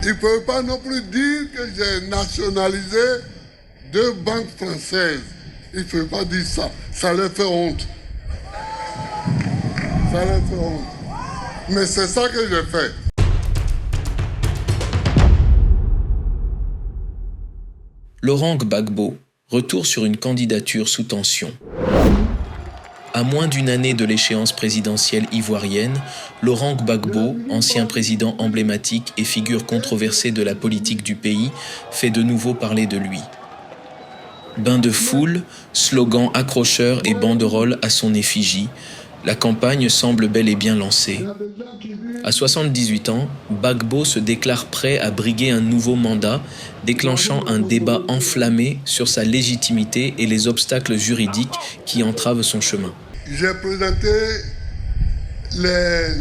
Il ne peut pas non plus dire que j'ai nationalisé 2 banques françaises. Il ne peut pas dire ça. Ça leur fait honte. Ça leur fait honte. Mais c'est ça que j'ai fait. Laurent Gbagbo, retour sur une candidature sous tension. À moins d'une année de l'échéance présidentielle ivoirienne, Laurent Gbagbo, ancien président emblématique et figure controversée de la politique du pays, fait de nouveau parler de lui. Bain de foule, slogans accrocheurs et banderoles à son effigie, la campagne semble bel et bien lancée. À 78 ans, Gbagbo se déclare prêt à briguer un nouveau mandat, déclenchant un débat enflammé sur sa légitimité et les obstacles juridiques qui entravent son chemin. J'ai présenté les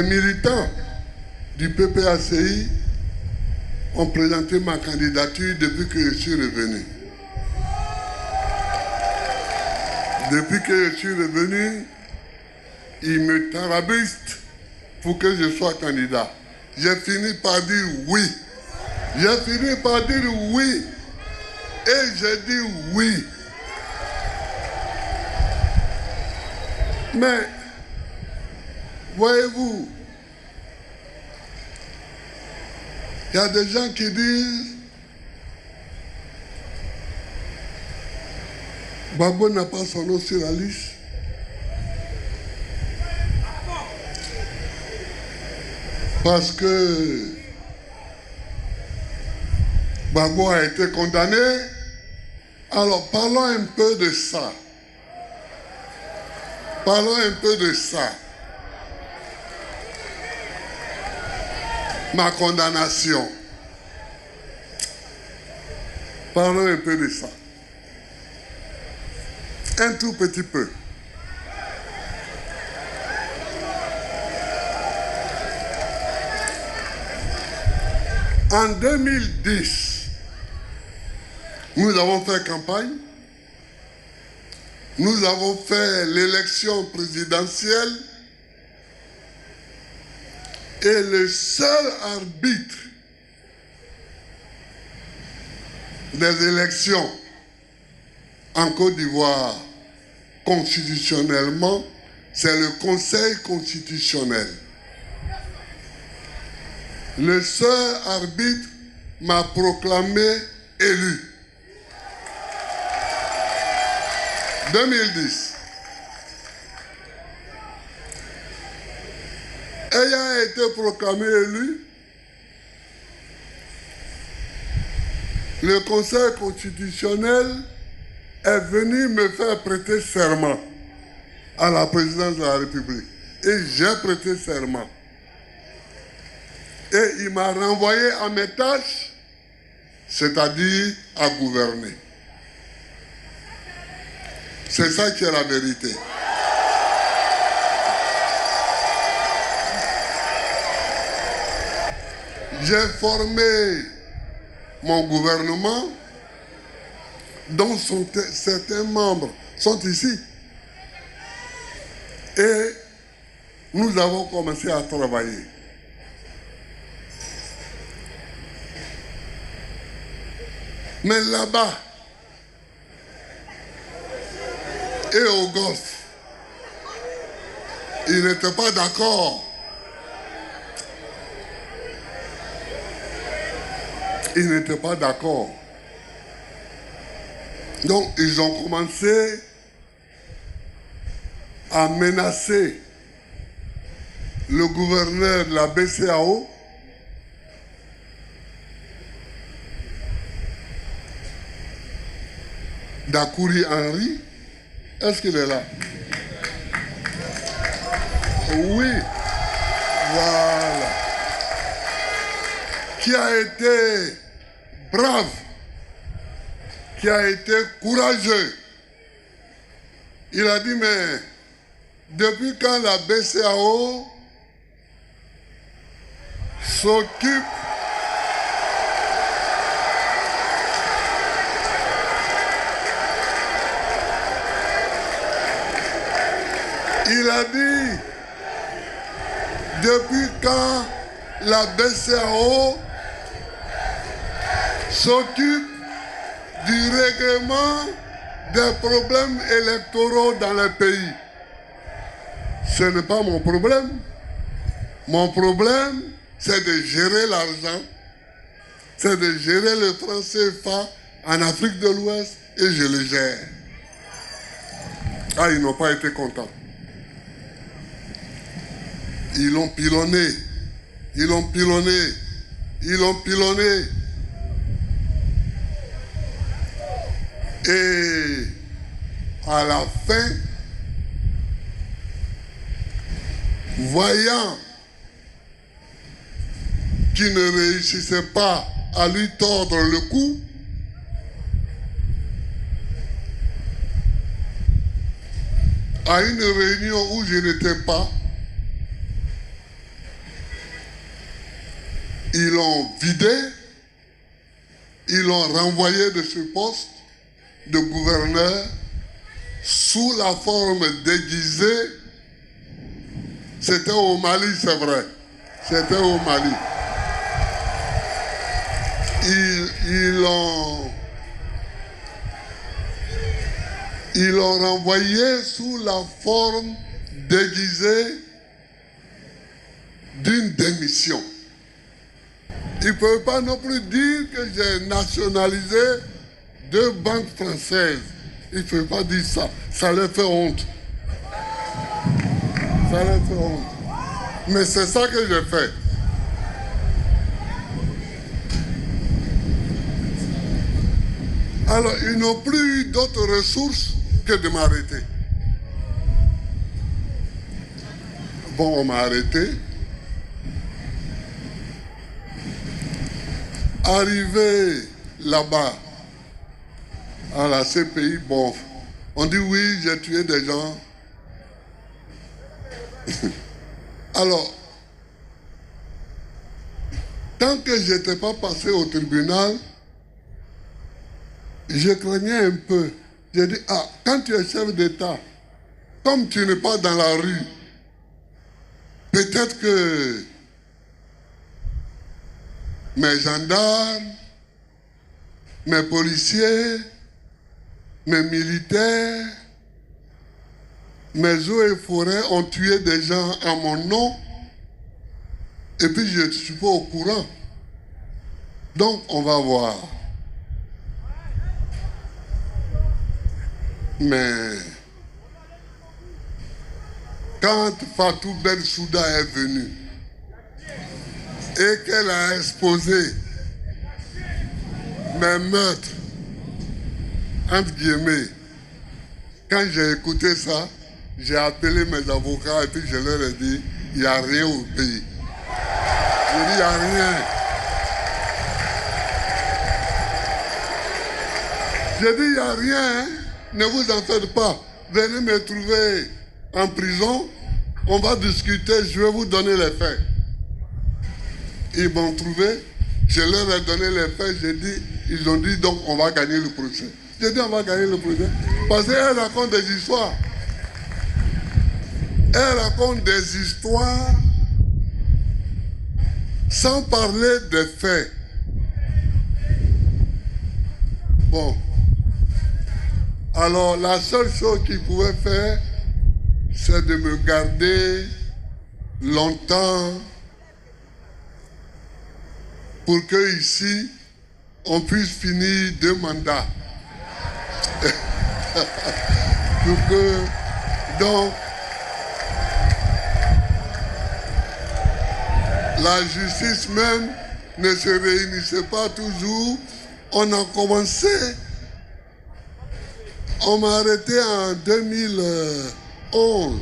militants du PPACI ont présenté ma candidature depuis que je suis revenu. Depuis que je suis revenu, ils me tarabistent pour que je sois candidat. J'ai fini par dire oui. J'ai fini par dire oui. Et j'ai dit oui. Mais, voyez-vous, il y a des gens qui disent Gbagbo n'a pas son nom sur la liste. Parce que Gbagbo a été condamné. Alors parlons un peu de ça. Parlons un peu de ça. Ma condamnation. Parlons un peu de ça. Un tout petit peu. En 2010, nous avons fait campagne. Nous avons fait l'élection présidentielle. Et le seul arbitre des élections en Côte d'Ivoire, constitutionnellement, c'est le Conseil constitutionnel. Le seul arbitre m'a proclamé élu. 2010. Ayant été proclamé élu, le Conseil constitutionnel est venu me faire prêter serment à la présidence de la République. Et j'ai prêté serment. Et il m'a renvoyé à mes tâches, c'est-à-dire à gouverner. C'est ça qui est la vérité. J'ai formé mon gouvernement, dont certains membres sont ici. Et nous avons commencé à travailler. Mais là-bas, et au Golfe, ils n'étaient pas d'accord. Ils n'étaient pas d'accord. Donc, ils ont commencé à menacer le gouverneur de la BCEAO, Dakouri Henry. Est-ce qu'il est là? Oui. Voilà. Qui a été brave, qui a été courageux. Il a dit, mais depuis quand la BCEAO s'occupe il a dit, depuis quand la BCEAO s'occupe du règlement des problèmes électoraux dans le pays. Ce n'est pas mon problème. Mon problème, c'est de gérer l'argent, c'est de gérer le franc CFA en Afrique de l'Ouest et je le gère. Ah, ils n'ont pas été contents. Ils l'ont pilonné. Ils l'ont pilonné. Ils l'ont pilonné. Et à la fin, voyant qu'il ne réussissait pas à lui tordre le cou, à une réunion où je n'étais pas, ils l'ont vidé, ils l'ont renvoyé de ce poste de gouverneur sous la forme déguisée. C'était au Mali, c'est vrai. C'était au Mali. Ils l'ont renvoyé sous la forme déguisée d'une démission. Ils ne peuvent pas non plus dire que j'ai nationalisé 2 banques françaises. Ils ne peuvent pas dire ça. Ça leur fait honte. Ça leur fait honte. Mais c'est ça que j'ai fait. Alors, ils n'ont plus eu d'autres ressources que de m'arrêter. Bon, on m'a arrêté. Arrivé là-bas, à la CPI, bon, on dit oui, j'ai tué des gens. Alors, tant que je n'étais pas passé au tribunal, je craignais un peu. J'ai dit, ah, quand tu es chef d'État, comme tu n'es pas dans la rue, peut-être que mes gendarmes, mes policiers, mes militaires, mes eaux et forêts ont tué des gens à mon nom, et puis je ne suis pas au courant. Donc, on va voir. Mais quand Fatou Bensouda est venue et qu'elle a exposé mes meurtres, entre guillemets, quand j'ai écouté ça, j'ai appelé mes avocats et puis je leur ai dit, il n'y a rien au pays. Je dis, il n'y a rien. J'ai dit, il n'y a rien, hein? Ne vous en faites pas. Venez me trouver en prison, on va discuter, je vais vous donner les faits. Ils m'ont trouvé, je leur ai donné les faits, ils ont dit donc on va gagner le procès. J'ai dit on va gagner le procès. Parce qu'elle raconte des histoires. Elle raconte des histoires sans parler des faits. Bon. Alors la seule chose qu'ils pouvaient faire, c'est de me garder longtemps pour que ici, on puisse finir 2 mandats. Pour que, donc, la justice même ne se réunissait pas toujours. On a commencé, on m'a arrêté en 2011.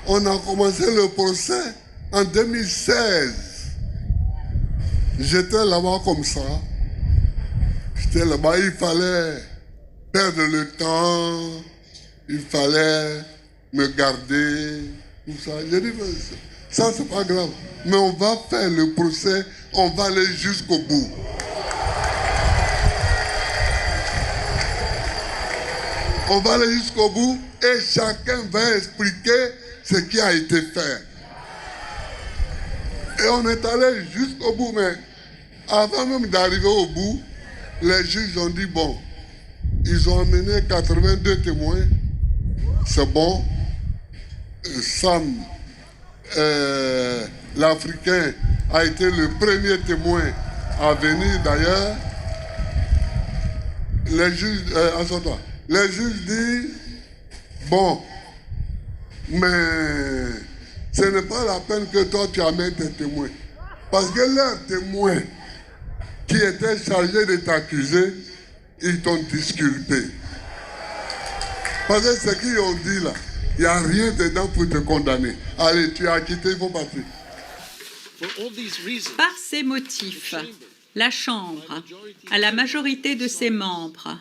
On a commencé le procès en 2016. J'étais là-bas comme ça. J'étais là-bas, il fallait perdre le temps, il fallait me garder, tout ça. J'ai dit, ça c'est pas grave. Mais on va faire le procès, on va aller jusqu'au bout. On va aller jusqu'au bout et chacun va expliquer ce qui a été fait. Et on est allé jusqu'au bout, mais avant même d'arriver au bout, les juges ont dit, bon, ils ont amené 82 témoins, c'est bon. Sam, l'Africain, a été le premier témoin à venir d'ailleurs. Les juges, les juges disent, bon, mais ce n'est pas la peine que toi tu amènes tes témoins. Parce que leurs témoins qui étaient chargés de t'accuser, ils t'ont disculpé. Parce que ce qu'ils ont dit là, il n'y a rien dedans pour te condamner. Allez, tu es acquitté, il faut partir. Par ces motifs, la Chambre, à la majorité de ses membres,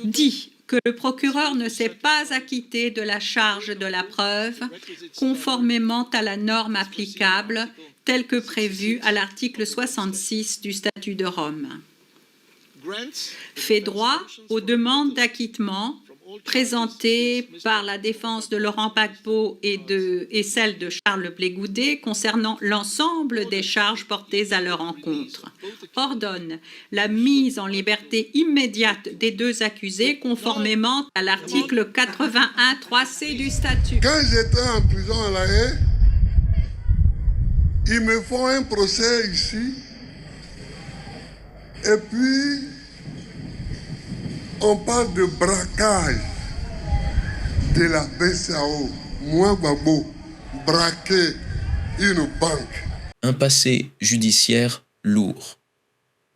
dit que le procureur ne s'est pas acquitté de la charge de la preuve conformément à la norme applicable telle que prévue à l'article 66 du Statut de Rome. Fait droit aux demandes d'acquittement présentées par la défense de Laurent Gbagbo et celle de Charles Blé Goudet concernant l'ensemble des charges portées à leur encontre. Ordonne la mise en liberté immédiate des deux accusés conformément à l'article 81 3C du statut. Quand j'étais en prison à La Haye, ils me font un procès ici et puis on parle de braquage de la BCAO. Moi, Gbagbo, braquer une banque. Un passé judiciaire lourd.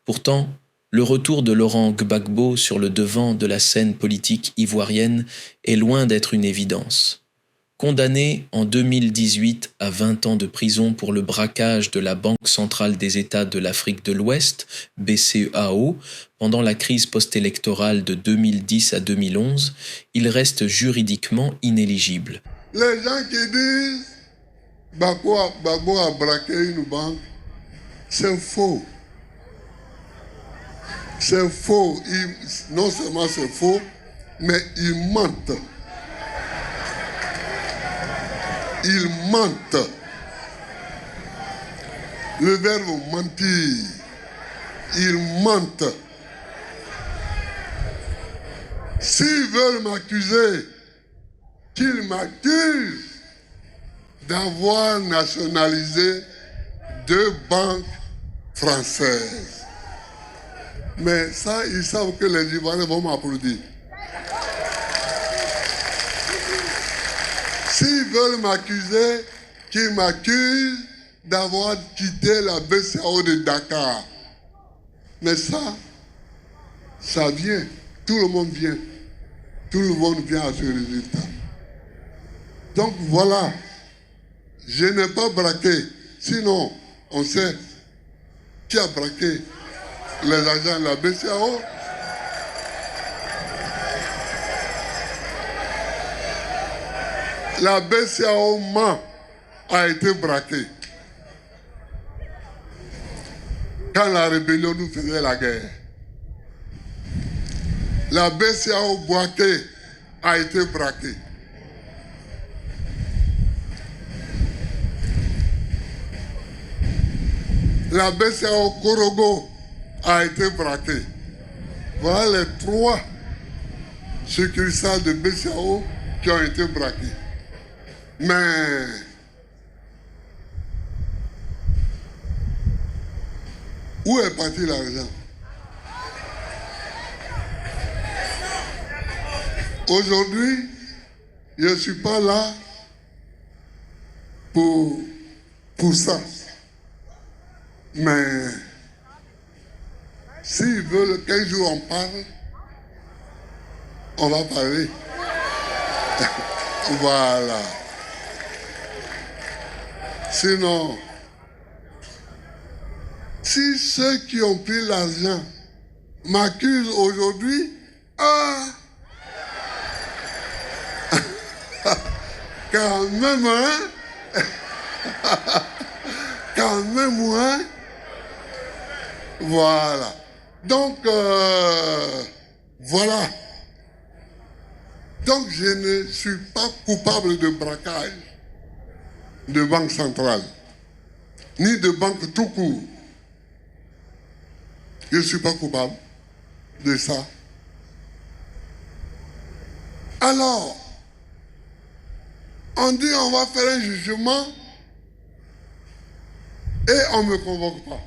Pourtant, le retour de Laurent Gbagbo sur le devant de la scène politique ivoirienne est loin d'être une évidence. Condamné en 2018 à 20 ans de prison pour le braquage de la Banque centrale des États de l'Afrique de l'Ouest, BCEAO, pendant la crise post-électorale de 2010 à 2011, il reste juridiquement inéligible. Les gens qui disent Gbagbo a braqué une banque, c'est faux. C'est faux. Non seulement c'est faux, mais ils mentent. Ils mentent. Le verbe mentir. Ils mentent. S'ils veulent m'accuser, qu'ils m'accusent d'avoir nationalisé 2 banques françaises. Mais ça, ils savent que les Ivoiriens vont m'applaudir. S'ils veulent m'accuser, qu'ils m'accusent d'avoir quitté la BCAO de Dakar. Mais ça vient. Tout le monde vient. Tout le monde vient à ce résultat. Donc voilà. Je n'ai pas braqué. Sinon, on sait qui a braqué les agents de la BCAO. La BCAO a été braquée. Quand la rébellion nous faisait la guerre. La BCAO Boaké a été braquée. La BCAO Korogo a été braquée. Voilà les 3 succursales de BCAO qui ont été braquées. Mais où est parti l'argent? Aujourd'hui, je ne suis pas là pour ça. Mais s'ils veulent qu'un jour on parle, on va parler. Voilà. Sinon, si ceux qui ont pris l'argent m'accusent aujourd'hui, quand même, hein? Quand même, hein? Voilà. Donc, voilà. Donc, je ne suis pas coupable de braquage de banque centrale. ni de banque tout court. Je ne suis pas coupable de ça. Alors, on dit on va faire un jugement et on ne me convoque pas.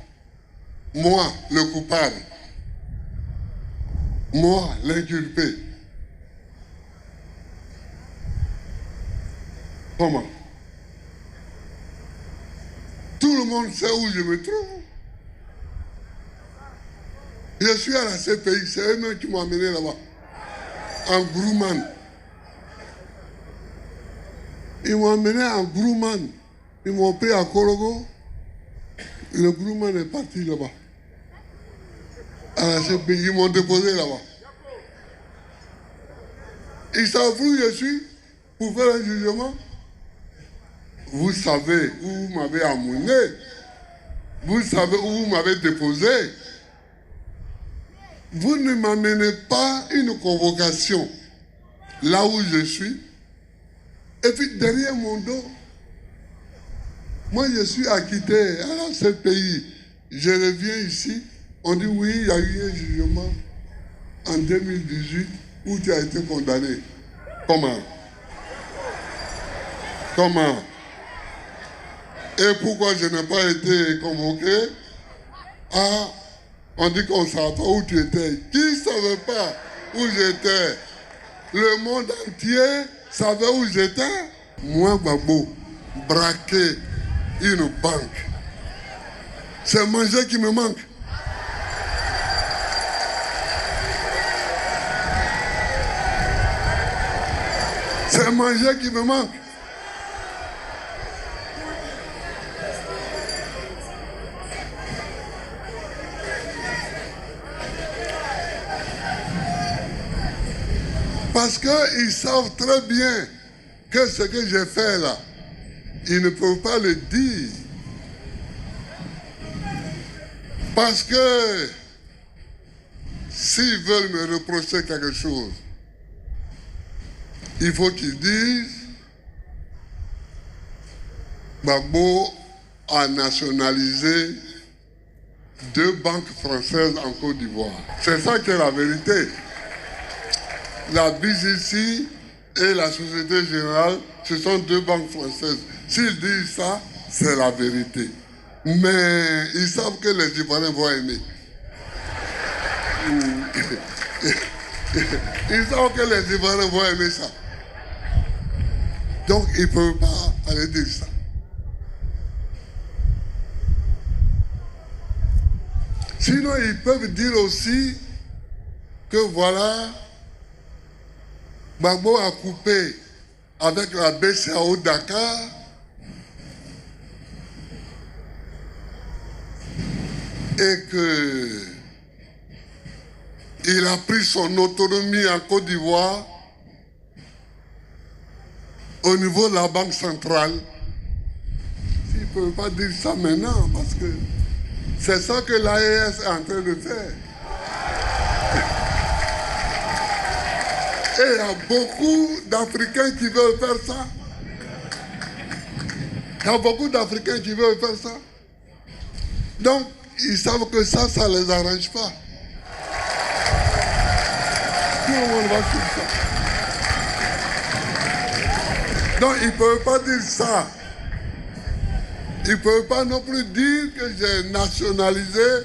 Moi, le coupable. Moi, l'inculpé. Comment? Tout le monde sait où je me trouve. Je suis à la CPI, c'est eux-mêmes qui m'ont amené là-bas. En Grumman. Ils m'ont amené en Grumman. Ils m'ont pris à Korogo. Le Grumman est parti là-bas. À la CPI, ils m'ont déposé là-bas. Ils savent où je suis pour faire un jugement. Vous savez où vous m'avez amené. Vous savez où vous m'avez déposé. Vous ne m'amenez pas une convocation là où je suis. Et puis derrière mon dos, moi je suis acquitté à la CPI. Je reviens ici, on dit oui, il y a eu un jugement en 2018 où tu as été condamné. Comment? Comment? Et pourquoi je n'ai pas été convoqué? Ah, on dit qu'on ne savait pas où tu étais. Qui ne savait pas où j'étais? Le monde entier savait où j'étais. Moi, Gbagbo, braquer une banque, c'est manger qui me manque. C'est manger qui me manque. Parce qu'ils savent très bien que ce que j'ai fait là, ils ne peuvent pas le dire. Parce que s'ils veulent me reprocher quelque chose, il faut qu'ils disent Gbagbo a nationalisé 2 banques françaises en Côte d'Ivoire. C'est ça qui est la vérité. La BGC et la Société Générale, ce sont 2 banques françaises. S'ils disent ça, c'est la vérité. Mais ils savent que les Ivoiriens vont aimer. Ils savent que les Ivoiriens vont aimer ça. Donc ils ne peuvent pas aller dire ça. Sinon, ils peuvent dire aussi que voilà, Gbagbo a coupé avec la BCAO Dakar et qu'il a pris son autonomie en Côte d'Ivoire au niveau de la Banque centrale. Ils ne peuvent pas dire ça maintenant parce que c'est ça que l'AES est en train de faire. Et il y a beaucoup d'Africains qui veulent faire ça. Il y a beaucoup d'Africains qui veulent faire ça. Donc, ils savent que ça ne les arrange pas. Tout le monde va faire ça. Donc, ils ne peuvent pas dire ça. Ils ne peuvent pas non plus dire que j'ai nationalisé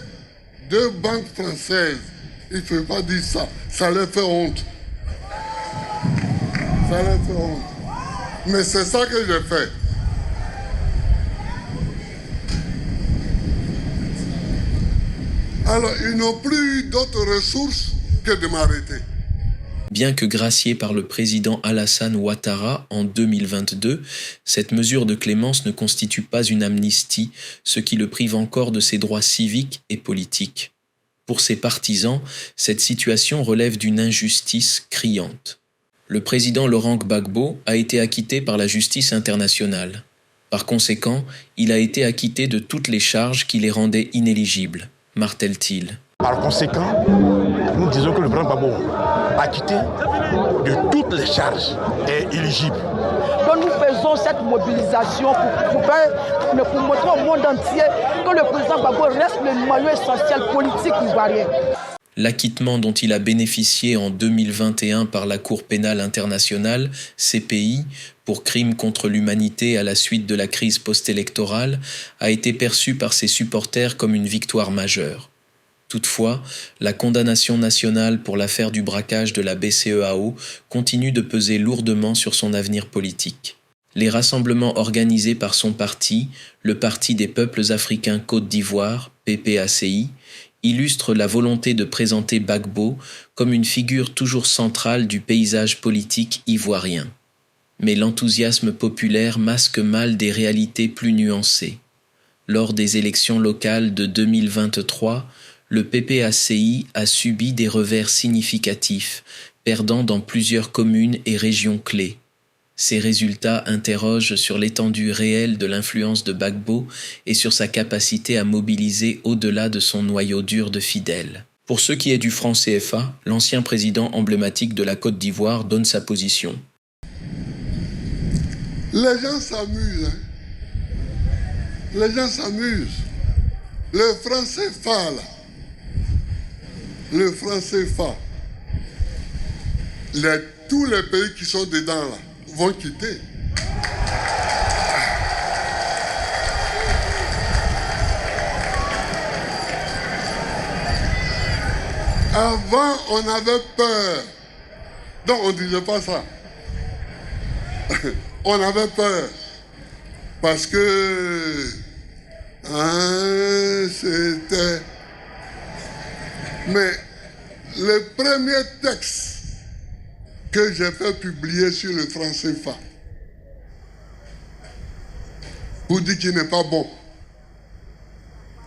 2 banques françaises. Ils ne peuvent pas dire ça. Ça leur fait honte. Ça leur fait honte. Mais c'est ça que j'ai fait. Alors, ils n'ont plus eu d'autres ressources que de m'arrêter. Bien que graciée par le président Alassane Ouattara en 2022, cette mesure de clémence ne constitue pas une amnistie, ce qui le prive encore de ses droits civiques et politiques. Pour ses partisans, cette situation relève d'une injustice criante. Le président Laurent Gbagbo a été acquitté par la justice internationale. Par conséquent, il a été acquitté de toutes les charges qui les rendaient inéligibles, martèle-t-il. Par conséquent, nous disons que le président Gbagbo, acquitté de toutes les charges, est éligible. que nous faisons cette mobilisation pour montrer au monde entier que le président Gbagbo reste le maillon essentiel politique ivoirien. L'acquittement dont il a bénéficié en 2021 par la Cour pénale internationale, CPI, pour crimes contre l'humanité à la suite de la crise post-électorale, a été perçu par ses supporters comme une victoire majeure. Toutefois, la condamnation nationale pour l'affaire du braquage de la BCEAO continue de peser lourdement sur son avenir politique. Les rassemblements organisés par son parti, le Parti des peuples africains Côte d'Ivoire, PPACI, illustrent la volonté de présenter Gbagbo comme une figure toujours centrale du paysage politique ivoirien. Mais l'enthousiasme populaire masque mal des réalités plus nuancées. Lors des élections locales de 2023, le PPACI a subi des revers significatifs, perdant dans plusieurs communes et régions clés. Ces résultats interrogent sur l'étendue réelle de l'influence de Gbagbo et sur sa capacité à mobiliser au-delà de son noyau dur de fidèles. Pour ce qui est du franc CFA, l'ancien président emblématique de la Côte d'Ivoire donne sa position. Les gens s'amusent. Les gens s'amusent. Le franc CFA, là. Le franc CFA. Tous les pays qui sont dedans, là, vont quitter. Avant, on avait peur. Donc, on ne disait pas ça. On avait peur. Parce que c'était... Mais le premier texte que j'ai fait publier sur le franc CFA, pour dire qu'il n'est pas bon,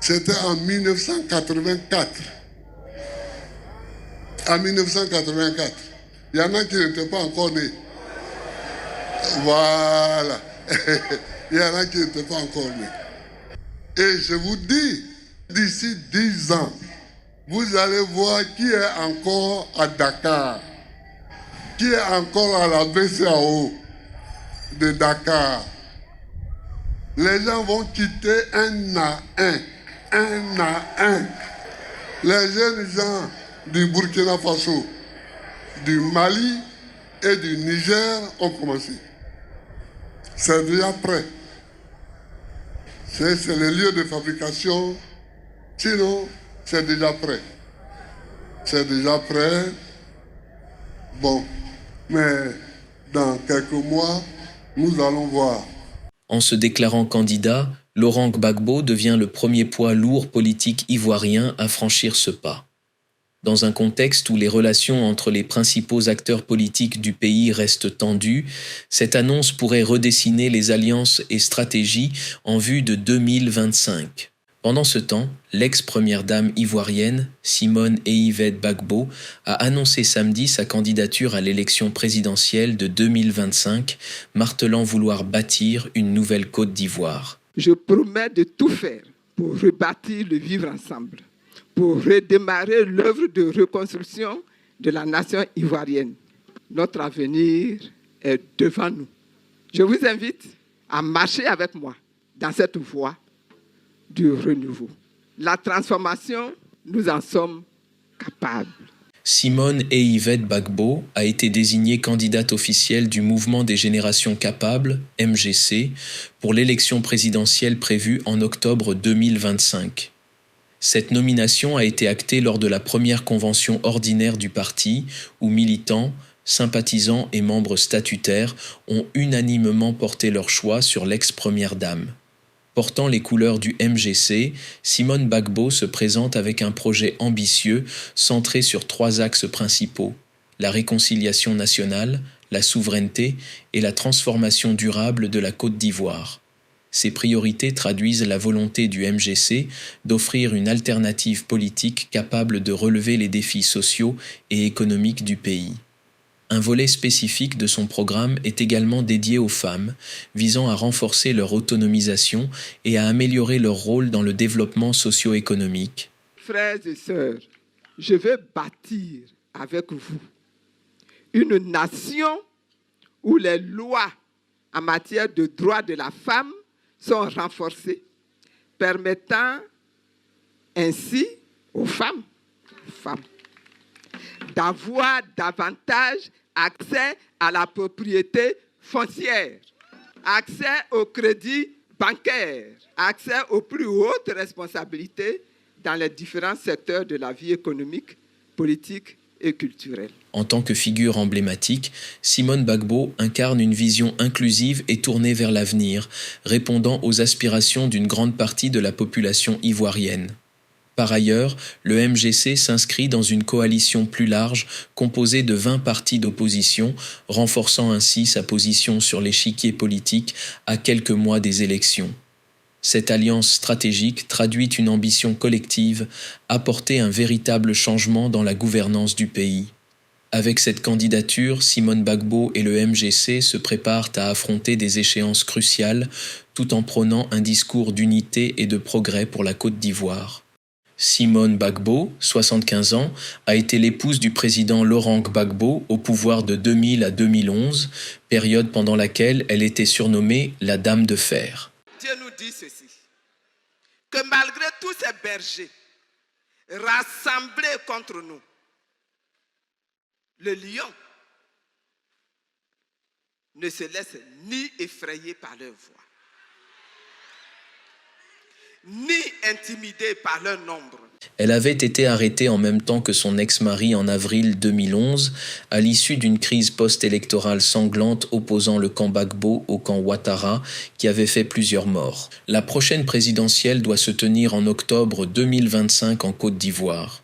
c'était en 1984. En 1984. Il y en a qui n'étaient pas encore nés. Voilà. Il y en a qui n'étaient pas encore nés. Et je vous dis, d'ici 10 ans, vous allez voir qui est encore à Dakar, qui est encore à la BCEAO de Dakar. Les gens vont quitter un à un. Les jeunes gens du Burkina Faso, du Mali et du Niger ont commencé. C'est déjà prêt. C'est le lieu de fabrication. Sinon, c'est déjà prêt. C'est déjà prêt. Bon, mais dans quelques mois, nous allons voir. En se déclarant candidat, Laurent Gbagbo devient le premier poids lourd politique ivoirien à franchir ce pas. Dans un contexte où les relations entre les principaux acteurs politiques du pays restent tendues, cette annonce pourrait redessiner les alliances et stratégies en vue de 2025. Pendant ce temps, l'ex-première dame ivoirienne, Simone Eyivette Gbagbo, a annoncé samedi sa candidature à l'élection présidentielle de 2025, martelant vouloir bâtir une nouvelle Côte d'Ivoire. Je promets de tout faire pour rebâtir le vivre ensemble, pour redémarrer l'œuvre de reconstruction de la nation ivoirienne. Notre avenir est devant nous. Je vous invite à marcher avec moi dans cette voie du renouveau. La transformation, nous en sommes capables. Simone Eyivette Gbagbo a été désignée candidate officielle du Mouvement des Générations Capables, MGC, pour l'élection présidentielle prévue en octobre 2025. Cette nomination a été actée lors de la première convention ordinaire du parti, où militants, sympathisants et membres statutaires ont unanimement porté leur choix sur l'ex-première dame. Portant les couleurs du MGC, Simone Gbagbo se présente avec un projet ambitieux centré sur 3 axes principaux: la réconciliation nationale, la souveraineté et la transformation durable de la Côte d'Ivoire. Ces priorités traduisent la volonté du MGC d'offrir une alternative politique capable de relever les défis sociaux et économiques du pays. Un volet spécifique de son programme est également dédié aux femmes, visant à renforcer leur autonomisation et à améliorer leur rôle dans le développement socio-économique. Frères et sœurs, je veux bâtir avec vous une nation où les lois en matière de droits de la femme sont renforcés, permettant ainsi aux femmes d'avoir davantage accès à la propriété foncière, accès au crédit bancaire, accès aux plus hautes responsabilités dans les différents secteurs de la vie économique, politique et culturelle. En tant que figure emblématique, Simone Gbagbo incarne une vision inclusive et tournée vers l'avenir, répondant aux aspirations d'une grande partie de la population ivoirienne. Par ailleurs, le MGC s'inscrit dans une coalition plus large composée de 20 partis d'opposition, renforçant ainsi sa position sur l'échiquier politique à quelques mois des élections. Cette alliance stratégique traduit une ambition collective, apporter un véritable changement dans la gouvernance du pays. Avec cette candidature, Simone Gbagbo et le MGC se préparent à affronter des échéances cruciales, tout en prônant un discours d'unité et de progrès pour la Côte d'Ivoire. Simone Gbagbo, 75 ans, a été l'épouse du président Laurent Gbagbo au pouvoir de 2000 à 2011, période pendant laquelle elle était surnommée la Dame de Fer. Dieu nous dit ceci, que malgré tous ces bergers rassemblés contre nous, le lion ne se laisse ni effrayer par leur voix, ni intimidé par leur nombre. Elle avait été arrêtée en même temps que son ex-mari en avril 2011, à l'issue d'une crise post-électorale sanglante opposant le camp Gbagbo au camp Ouattara, qui avait fait plusieurs morts. La prochaine présidentielle doit se tenir en octobre 2025 en Côte d'Ivoire.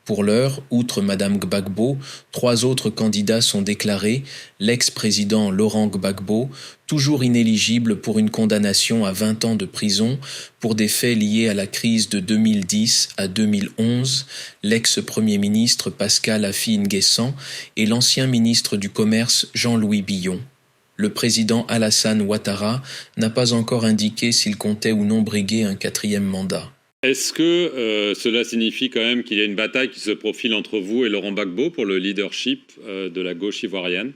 Pour l'heure, outre Madame Gbagbo, 3 autres candidats sont déclarés, l'ex-président Laurent Gbagbo, toujours inéligible pour une condamnation à 20 ans de prison pour des faits liés à la crise de 2010 à 2011, l'ex-premier ministre Pascal Affi-N'Guessan et l'ancien ministre du Commerce Jean-Louis Billon. Le président Alassane Ouattara n'a pas encore indiqué s'il comptait ou non briguer un 4e mandat. Est-ce que cela signifie quand même qu'il y a une bataille qui se profile entre vous et Laurent Gbagbo pour le leadership de la gauche ivoirienne?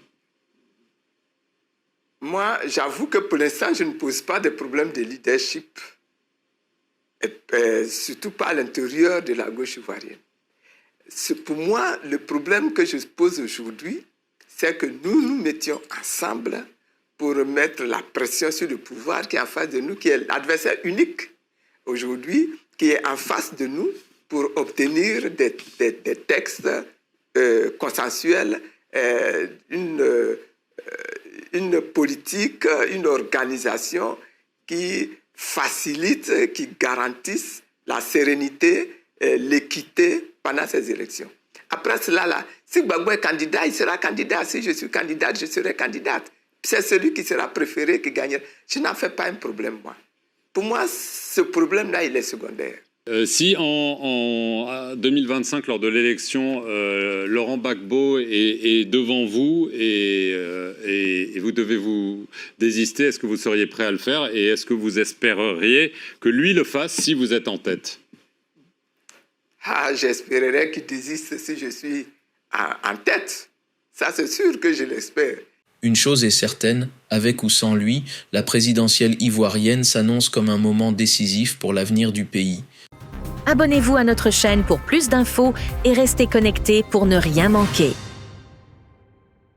Moi, j'avoue que pour l'instant, je ne pose pas de problème de leadership, surtout pas à l'intérieur de la gauche ivoirienne. Pour moi, le problème que je pose aujourd'hui, c'est que nous nous mettions ensemble pour mettre la pression sur le pouvoir qui est en face de nous, qui est l'adversaire unique aujourd'hui, qui est en face de nous pour obtenir des textes consensuels, une politique, une organisation qui facilite, qui garantisse la sérénité, l'équité pendant ces élections. Après cela, si Gbagbo est candidat, il sera candidat. Si je suis candidate, je serai candidate. C'est celui qui sera préféré qui gagnera. Je n'en fais pas un problème, moi. Pour moi, ce problème-là, il est secondaire. Si en 2025, lors de l'élection, Laurent Gbagbo est devant vous et vous devez vous désister, est-ce que vous seriez prêt à le faire et est-ce que vous espéreriez que lui le fasse si vous êtes en tête? J'espérerais qu'il désiste si je suis en tête. Ça, c'est sûr que je l'espère. Une chose est certaine, avec ou sans lui, la présidentielle ivoirienne s'annonce comme un moment décisif pour l'avenir du pays. Abonnez-vous à notre chaîne pour plus d'infos et restez connectés pour ne rien manquer.